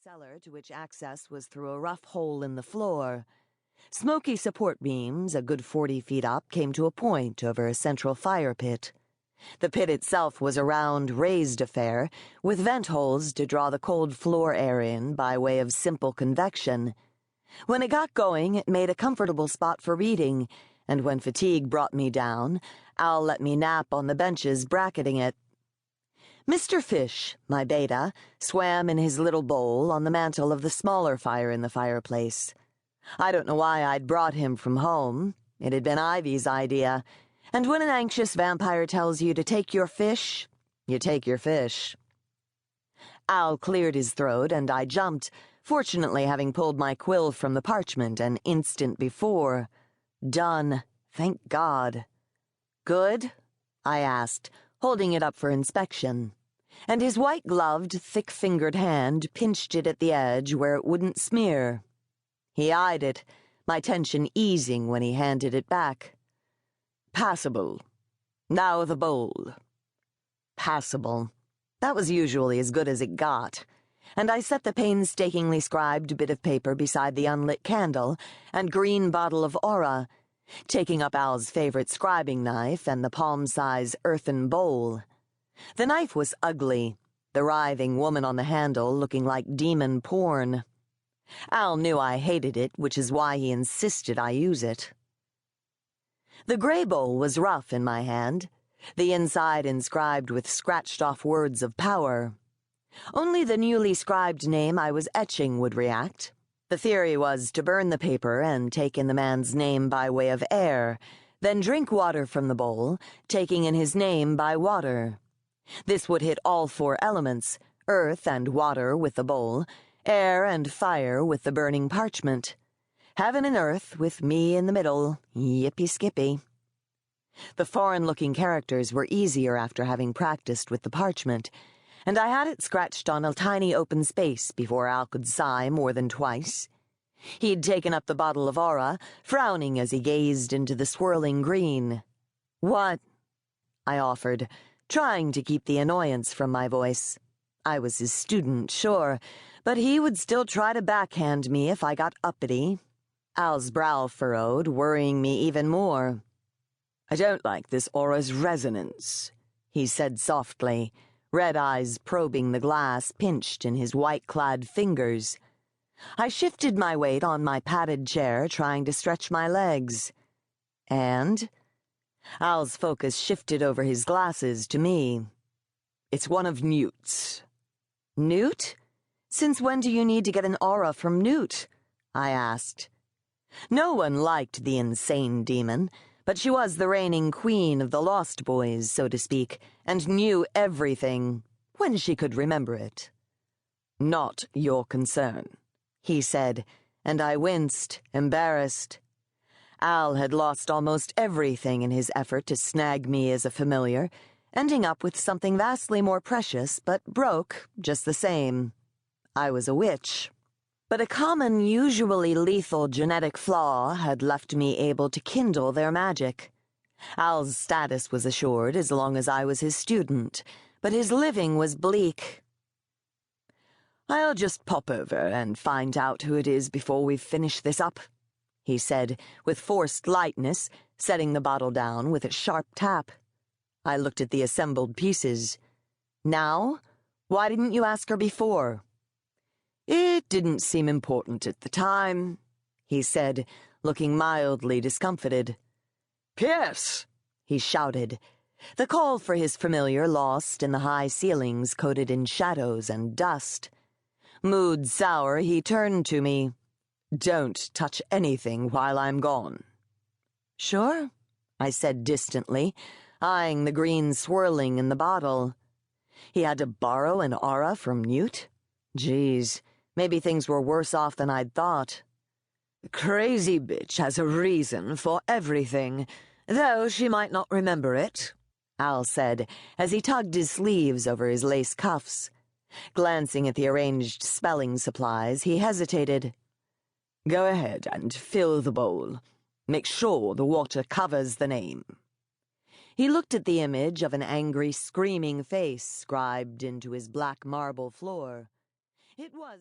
cellar to which access was through a rough hole in the floor. Smoky support beams, a good 40 feet up, came to a point over a central fire pit. The pit itself was a round, raised affair, with vent holes to draw the cold floor air in by way of simple convection. When it got going, it made a comfortable spot for reading, and when fatigue brought me down, Al let me nap on the benches bracketing it. Mr. Fish, my beta, swam in his little bowl on the mantel of the smaller fire in the fireplace. I don't know why I'd brought him from home. It had been Ivy's idea, and when an anxious vampire tells you to take your fish, you take your fish. Al cleared his throat, and I jumped, fortunately having pulled my quill from the parchment an instant before. Done. Thank God. Good? I asked, holding it up for inspection, and his white-gloved, thick-fingered hand pinched it at the edge where it wouldn't smear. He eyed it, my tension easing when he handed it back. Passable. Now the bowl. Passable. That was usually as good as it got, and I set the painstakingly scribed bit of paper beside the unlit candle and green bottle of aura, taking up Al's favorite scribing knife and the palm-size earthen bowl. The knife was ugly, the writhing woman on the handle looking like demon porn. Al knew I hated it, which is why he insisted I use it. The gray bowl was rough in my hand, the inside inscribed with scratched-off words of power. Only the newly scribed name I was etching would react. The theory was to burn the paper and take in the man's name by way of air, then drink water from the bowl, taking in his name by water. This would hit all four elements, earth and water with the bowl, air and fire with the burning parchment. Heaven and earth with me in the middle, yippee-skippy. The foreign-looking characters were easier after having practiced with the parchment, and I had it scratched on a tiny open space before Al could sigh more than twice. He'd taken up the bottle of aura, frowning as he gazed into the swirling green. "What?" I offered, trying to keep the annoyance from my voice. I was his student, sure, but he would still try to backhand me if I got uppity. Al's brow furrowed, worrying me even more. "I don't like this aura's resonance," he said softly, red eyes probing the glass pinched in his white-clad fingers. I shifted my weight on my padded chair, trying to stretch my legs. And? Al's focus shifted over his glasses to me. "It's one of Newt's." "Newt? Since when do you need to get an aura from Newt?" I asked. No one liked the insane demon, but she was the reigning queen of the Lost Boys, so to speak, and knew everything, when she could remember it. "Not your concern," he said, and I winced, embarrassed. Al had lost almost everything in his effort to snag me as a familiar, ending up with something vastly more precious, but broke just the same. I was a witch. But a common, usually lethal genetic flaw had left me able to kindle their magic. Al's status was assured as long as I was his student, but his living was bleak. "I'll just pop over and find out who it is before we've finished this up," he said, with forced lightness, setting the bottle down with a sharp tap. I looked at the assembled pieces. "Now? Why didn't you ask her before?" "It didn't seem important at the time," he said, looking mildly discomfited. "Pierce!" he shouted, the call for his familiar lost in the high ceilings coated in shadows and dust. Mood sour, he turned to me. "Don't touch anything while I'm gone." "Sure," I said distantly, eyeing the green swirling in the bottle. He had to borrow an aura from Newt? Geez. Maybe things were worse off than I'd thought. "The crazy bitch has a reason for everything, though she might not remember it," Al said, as he tugged his sleeves over his lace cuffs. Glancing at the arranged spelling supplies, he hesitated. "Go ahead and fill the bowl. Make sure the water covers the name." He looked at the image of an angry, screaming face scribed into his black marble floor. It was